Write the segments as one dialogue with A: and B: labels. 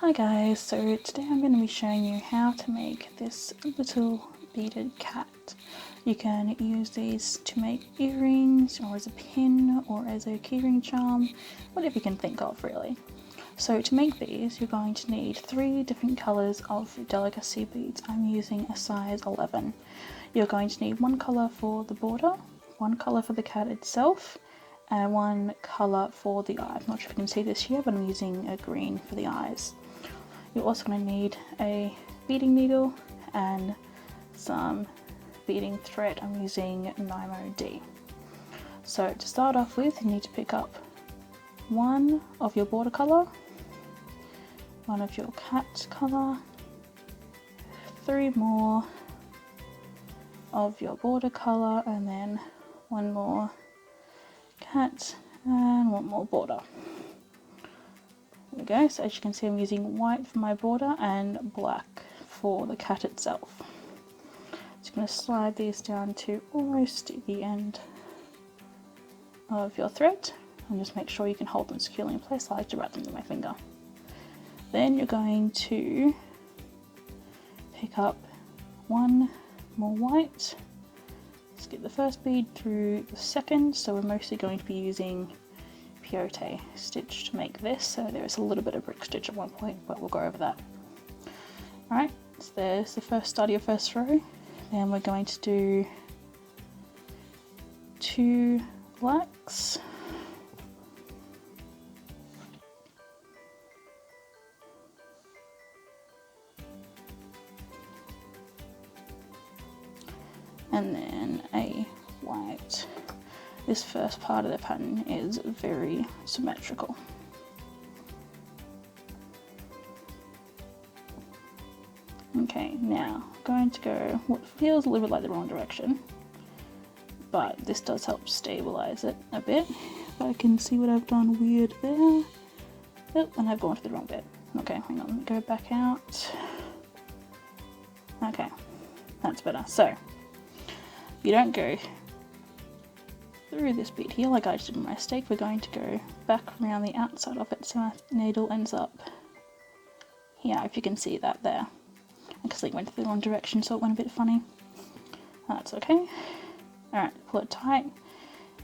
A: Hi guys, so today I'm going to be showing you how to make this little beaded cat. You can use these to make earrings or as a pin or as a keyring charm, whatever you can think of really. So to make these you're going to need 3 different colours of Delica sea beads. I'm using a size 11. You're going to need 1 colour for the border, 1 colour for the cat itself, and 1 colour for the eye. I'm not sure if you can see this here, but I'm using a green for the eyes. You're also going to need a beading needle and some beading thread. I'm using Nymo D. So to start off with, you need to pick up 1 of your border colour, 1 of your cat colour, 3 more of your border colour, and then 1 more cat and 1 more border. There we go. So as you can see, I'm using white for my border and black for the cat itself. Just going to slide these down to almost the end of your thread and just make sure you can hold them securely in place. I like to wrap them with my finger. Then you're going to pick up 1 more white, skip the first bead through the second, so we're mostly going to be using peyote stitch to make this, so there's a little bit of brick stitch at one point, but we'll go over that. Alright, so there's the first start of your first row. Then we're going to do 2 blacks, and then a white. This first part of the pattern is very symmetrical. Okay, now going to go what feels a little bit like the wrong direction, but this does help stabilize it a bit. If I can see what I've done weird there. Oh, and I've gone to the wrong bit. Okay, hang on, let me go back out. Okay, that's better. So, you don't go through this bit here like I just did in my stake. We're going to go back around the outside of it so our needle ends up here, if you can see that there. Because it went the wrong direction, so it went a bit funny. That's okay. Alright, pull it tight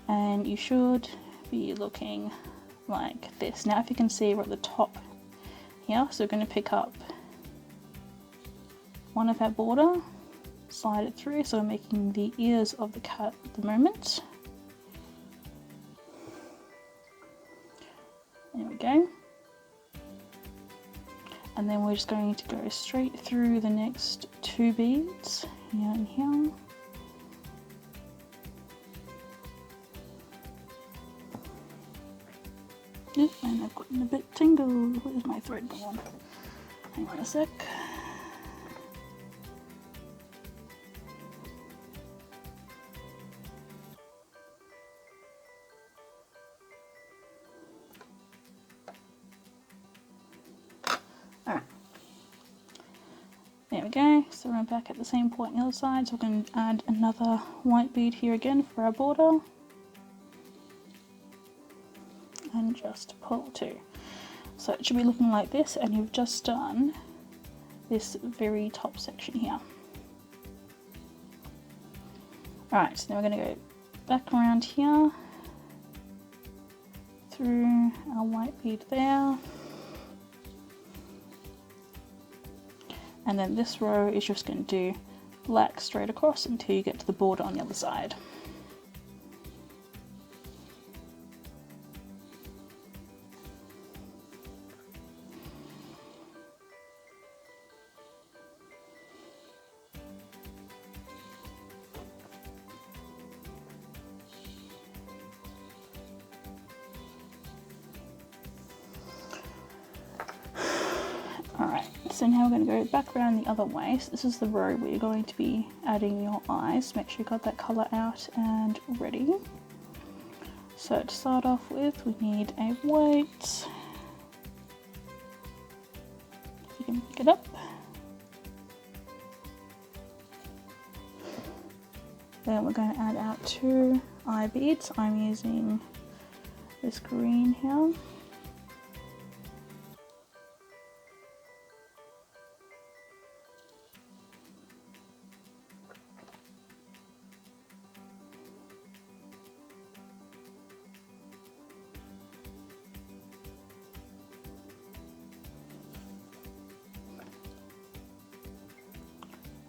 A: and you should be looking like this. Now if you can see, we're at the top here, so we're going to pick up 1 of our border, slide it through, so we're making the ears of the cat at the moment. There we go. And then we're just going to go straight through the next 2 beads, here and here. Yep, and I've gotten a bit tangled. Where's my thread gone? Hang on a sec. Alright, there we go. So we're back at the same point on the other side, so we can add another white bead here again for our border. And just pull 2. So it should be looking like this, and you've just done this very top section here. Alright, so now we're going to go back around here, through our white bead there. And then this row is just going to do black straight across until you get to the border on the other side. Alright, so now we're going to go back around the other way. So this is the row where you're going to be adding your eyes. Make sure you got that colour out and ready. So to start off with, we need a white. If you can pick it up. Then we're going to add our 2 eye beads. I'm using this green here.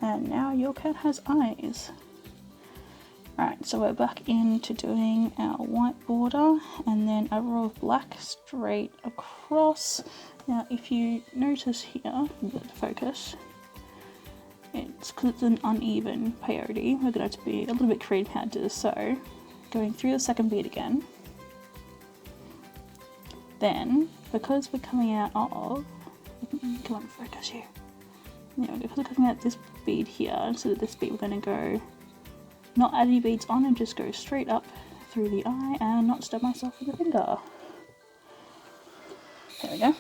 A: And now your cat has eyes. Alright, so we're back into doing our white border and then a row of black straight across. Now if you notice here, the focus, it's because it's an uneven peyote, we're going to have to be a little bit creative how to do this. So going through the second bead again, then because we're coming out of, come on, focus here. Yeah, because we're coming out this bead here, instead of this bead, we're going to go, not add any beads on, and just go straight up through the eye and not stab myself with a finger. There we go.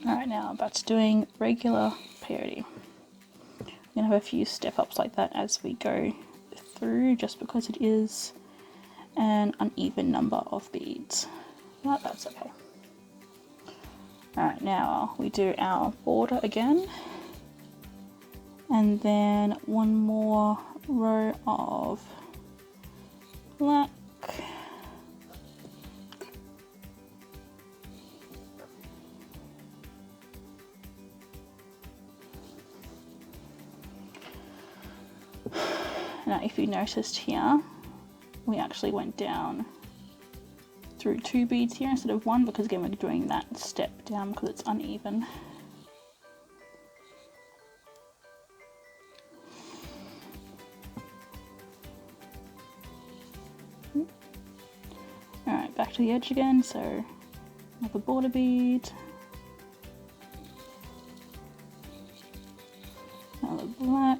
A: Alright, now back to doing regular peyote. We're going to have a few step ups like that as we go through, just because it is an uneven number of beads, but that's okay. Alright, now we do our border again, and then one more row of black, now if you noticed here, we actually went down through 2 beads here instead of 1, because again we're doing that step down because it's uneven. Alright, back to the edge again, so another border bead, another black,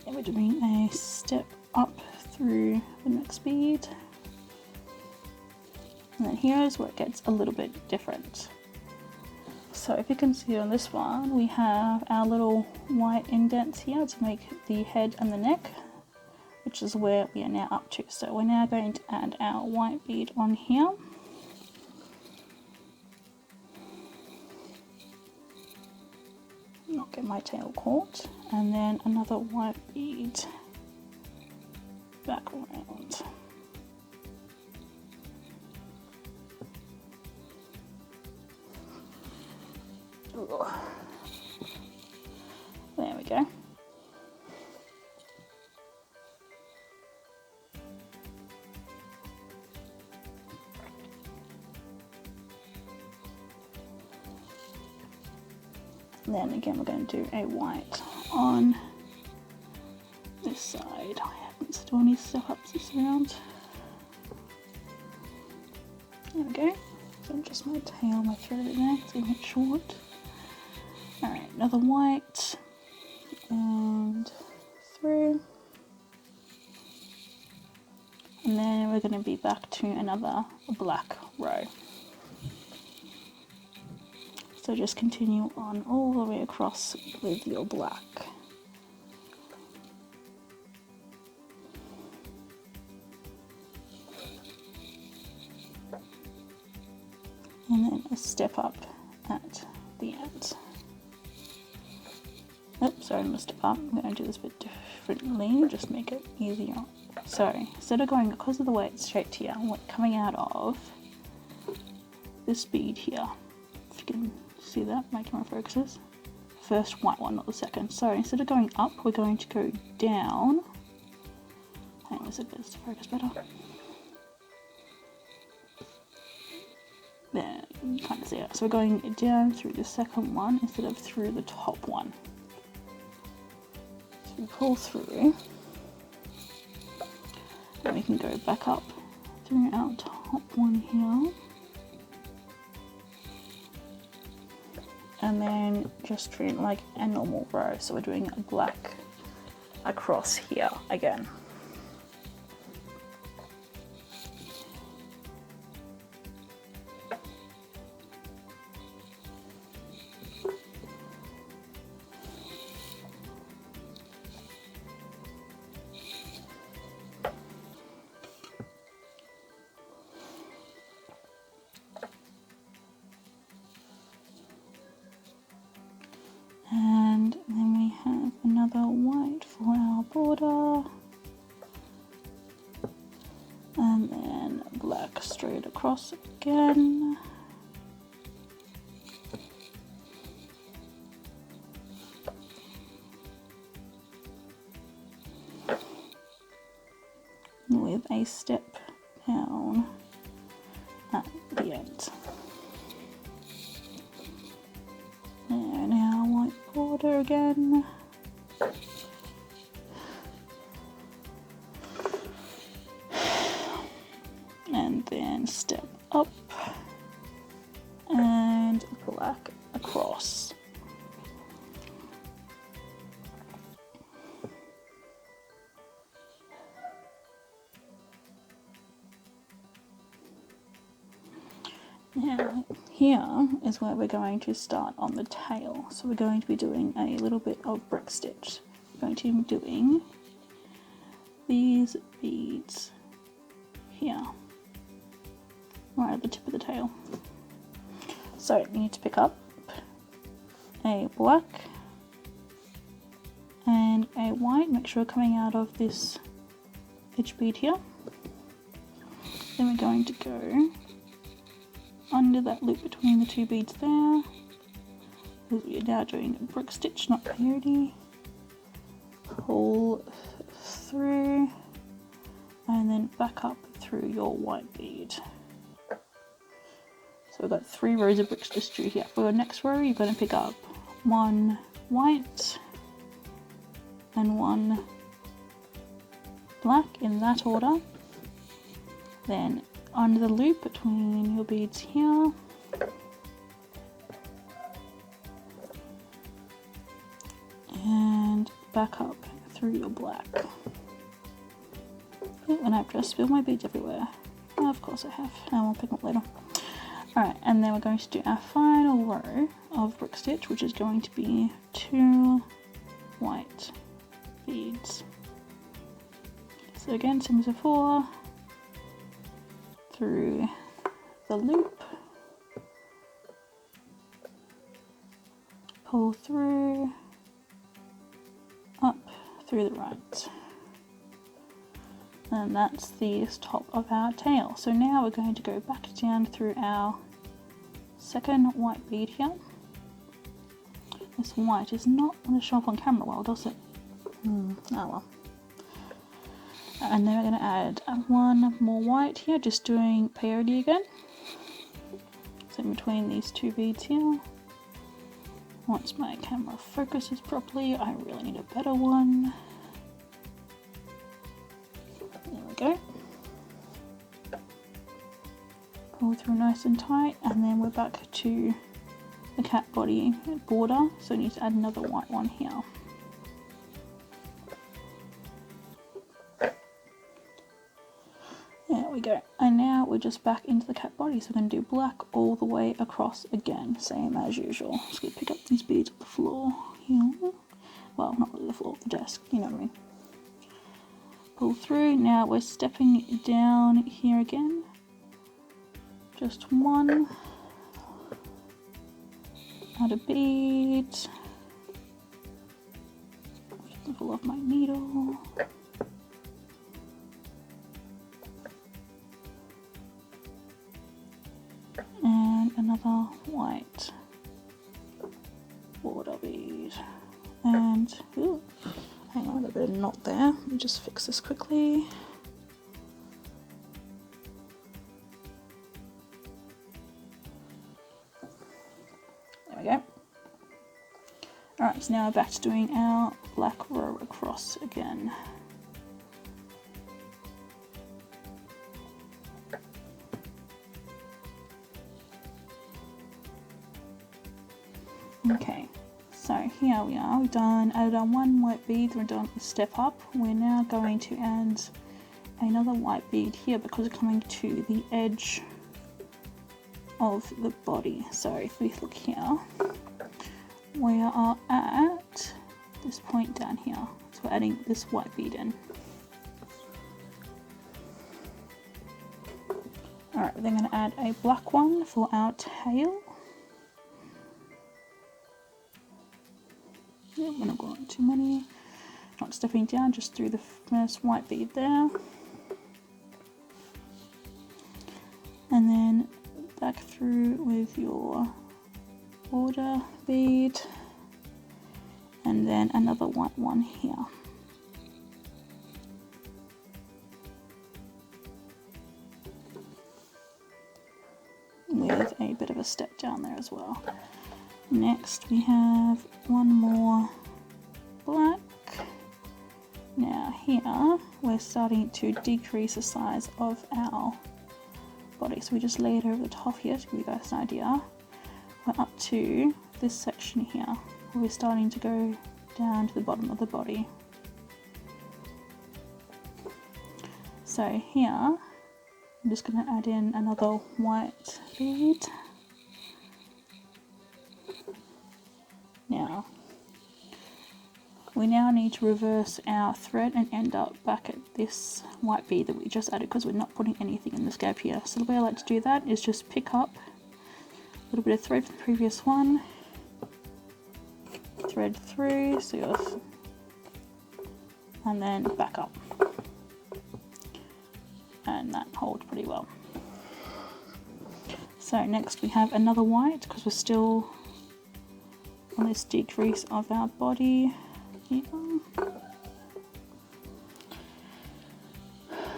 A: and we're doing a step up through the next bead, and then here is where it gets a little bit different. So if you can see on this one, we have our little white indents here to make the head and the neck, which is where we are now up to. So we're now going to add our white bead on here. Not get my tail caught. And then another white bead back around. There we go. And then again we're going to do a white on this side. I haven't still any step ups this round. There we go. So just my tail, my thread there, it's a bit short. Alright, another white, and through. And then we're going to be back to another black row. So just continue on all the way across with your black. And then a step up at the end. Oops, sorry, I messed up. I'm going to do this a bit differently, just make it easier. So instead of going, because of the way it's shaped here, we're coming out of this bead here. If you can see that, my camera focuses. First white one, not the second. So instead of going up, we're going to go down. Hang on a second, let's focus better. There, you can't see it. So we're going down through the second one instead of through the top one. So we pull through, and we can go back up through our top one here. And then just treat it like a normal row. So we're doing a black across here again. And then we have another white for our border. straight across again. With a step down at the end. There, now white border again. And then step up and black across. Now, here is where we're going to start on the tail. So we're going to be doing a little bit of brick stitch. We're going to be doing these beads here, right at the tip of the tail. So you need to pick up a black and a white. Make sure you're coming out of this edge bead here. Then we're going to go under that loop between the two beads there. We're now doing a brick stitch, not peyote. Pull through and then back up through your white bead. So we've got 3 rows of brick stitch to do here. For your next row, you're going to pick up 1 white and 1 black in that order. Then under the loop between your beads here, and back up through your black. Oh, and I've just spilled my beads everywhere. Oh, of course I have, and we'll pick them up later. Alright, and then we're going to do our final row of brick stitch, which is going to be 2 white beads. So again, same as before, through the loop, pull through, up through the right, and that's the top of our tail. So now we're going to go back down through our second white bead here. This white is not going to show up on camera well, does it? Oh well. And then we're going to add 1 more white here, just doing peyote again. So in between these 2 beads here. Once my camera focuses properly, I really need a better one. There we go. Pull through nice and tight, and then we're back to the cat body border, so we need to add another white one here. There we go, and now we're just back into the cat body, so we're going to do black all the way across again, same as usual. Just going to pick up these beads off the floor here. Well, not really the floor, the desk, you know what I mean. Pull through, now we're stepping down here again. Just 1. Add a bead. Pull off my needle. And another white border bead. And, ooh, hang on, a bit of knot there. Let me just fix this quickly. There we go. Alright, so now we're back to doing our black row across again. Okay, so here we are, we've added our 1 white bead, we're done a step up. We're now going to add another white bead here because we're coming to the edge of the body. So if we look here, we are at this point down here, so we're adding this white bead in. Alright, we're then going to add a black one for our tail. Yeah, we're not going too many. Not stepping down, just through the first white bead there. through with your border bead, and then another white one here. With a bit of a step down there as well. Next we have one more black. Now here we're starting to decrease the size of our body, so we just lay it over the top here to give you guys an idea. We're up to this section here where we're starting to go down to the bottom of the body. So here I'm just going to add in another white bead. Now we need to reverse our thread and end up back at this white bead that we just added, because we're not putting anything in this gap here. So the way I like to do that is just pick up a little bit of thread from the previous one, thread through, and then back up, and that holds pretty well. So next we have another white, because we're still on this decrease of our body.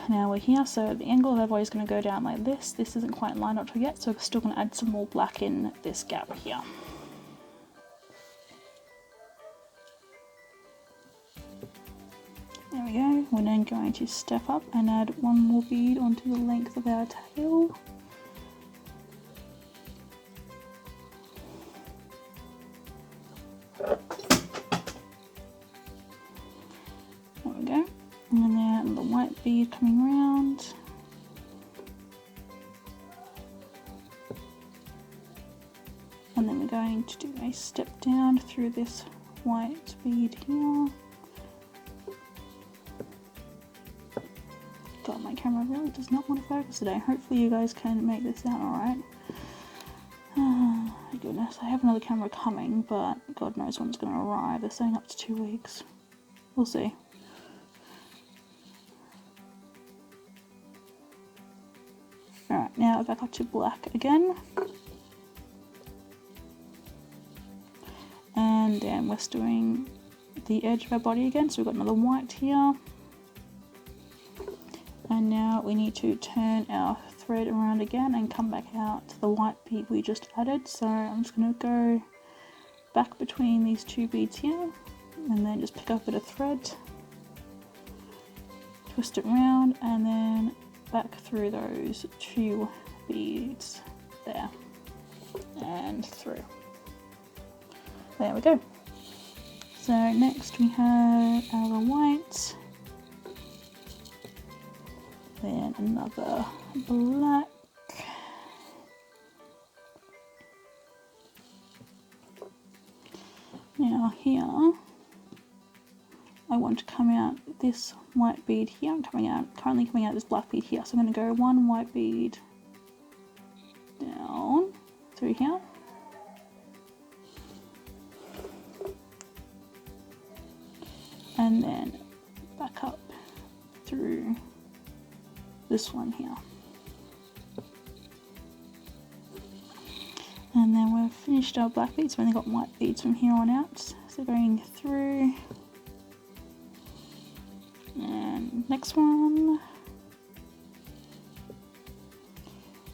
A: Now we're here, so the angle of our body is going to go down like this. This isn't quite lined up yet, so we're still going to add some more black in this gap here. There we go. We're then going to step up and add one more bead onto the length of our tail. And then the white bead coming around. And then we're going to do a step down through this white bead here. God, my camera really does not want to focus today. Hopefully you guys can make this out alright. Oh my goodness, I have another camera coming, but God knows when it's going to arrive. They're saying up to 2 weeks. We'll see. Alright, now back up to black again. And then we're doing the edge of our body again, so we've got another white here. And now we need to turn our thread around again and come back out to the white bead we just added. So I'm just going to go back between these two beads here, and then just pick up a bit of thread, twist it around, and then back through those two beads there and through. There we go. So next we have our white, then another black, now here I want to come out this white bead here. I'm currently coming out this black bead here, so I'm going to go one white bead down through here, and then back up through this one here, and then we've finished our black beads. We've only got white beads from here on out, so going through. And next one.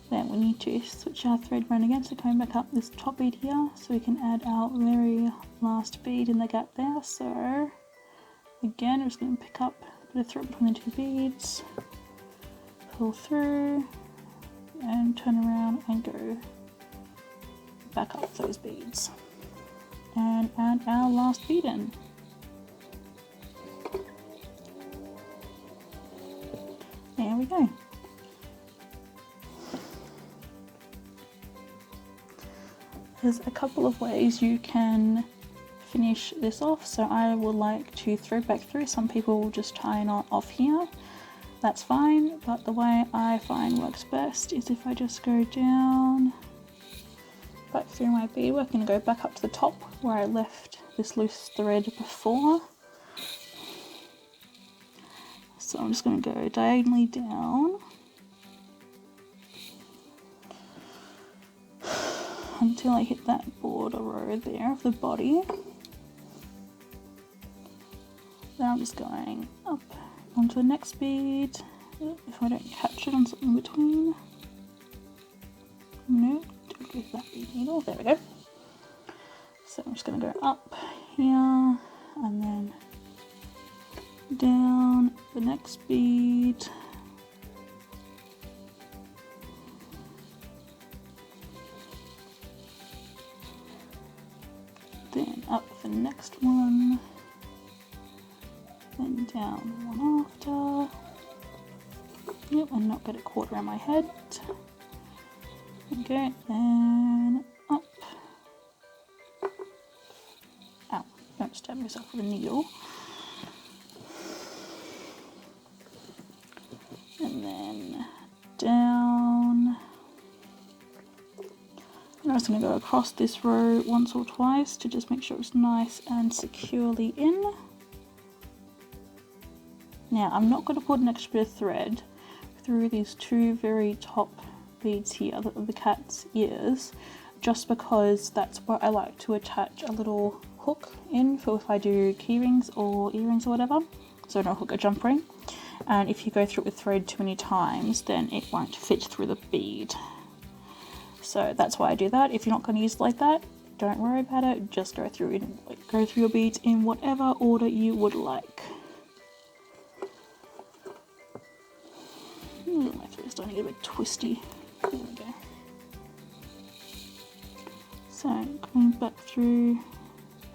A: Then we need to switch our thread around again, so coming back up this top bead here, so we can add our very last bead in the gap there. So again, I'm just going to pick up a bit of thread between the two beads, pull through, and turn around and go back up those beads, and add our last bead in. There we go. There's a couple of ways you can finish this off. So I would like to thread back through. Some people will just tie a knot off here. That's fine, but the way I find works best is if I just go down, back through my beadwork, and go back up to the top where I left this loose thread before. So I'm just going to go diagonally down, until I hit that border row there of the body. Then I'm just going up onto the next bead. If I don't catch it on something in between. No, don't go with that bead needle. There we go. So I'm just going to go up here and then down the next bead. Then up the next one. Then down one after. Yep, and not get it caught around my head. Okay, then up. Ow, don't stab yourself with a needle. And then down. I'm just going to go across this row once or twice to just make sure it's nice and securely in. Now, I'm not going to put an extra bit of thread through these two very top beads here of the cat's ears, just because that's where I like to attach a little hook in for if I do keyrings or earrings or whatever. So no hook, a jump ring. And if you go through it with thread too many times, then it won't fit through the bead. So that's why I do that. If you're not going to use it like that, don't worry about it. Just go through your beads in whatever order you would like. My thread's starting to get a bit twisty. There we go. So going back through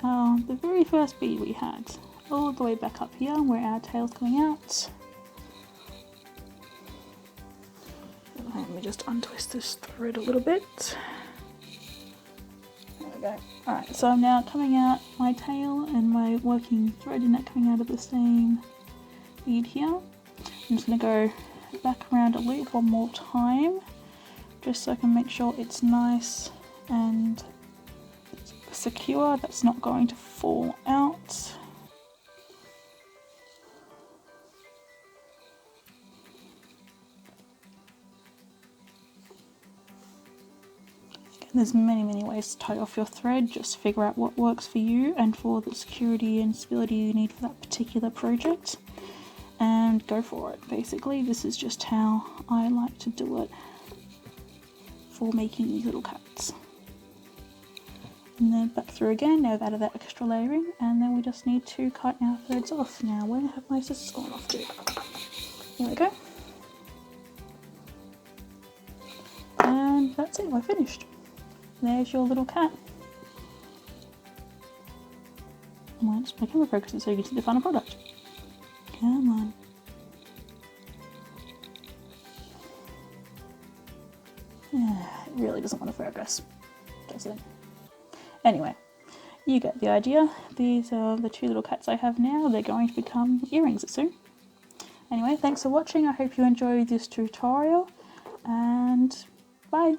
A: the very first bead we had, all the way back up here where our tail's coming out. Let me just untwist this thread a little bit. There we go. Alright, so I'm now coming out my tail and my working thread and that coming out of the same bead here. I'm just going to go back around a loop one more time, just so I can make sure it's nice and secure, that's not going to fall out. There's many ways to tie off your thread, just figure out what works for you and for the security and stability you need for that particular project, and go for it. Basically, this is just how I like to do it for making these little cats. And then back through again, now we've added that extra layering, and then we just need to cut our threads off. Now, where have my scissors gone off to? Here we go. And that's it, we're finished. There's your little cat. I might just my camera focus so you can see the final product. Come on. Yeah, it really doesn't want to focus, does it? Anyway, you get the idea. These are the two little cats I have now. They're going to become earrings soon. Anyway, thanks for watching. I hope you enjoyed this tutorial, and bye.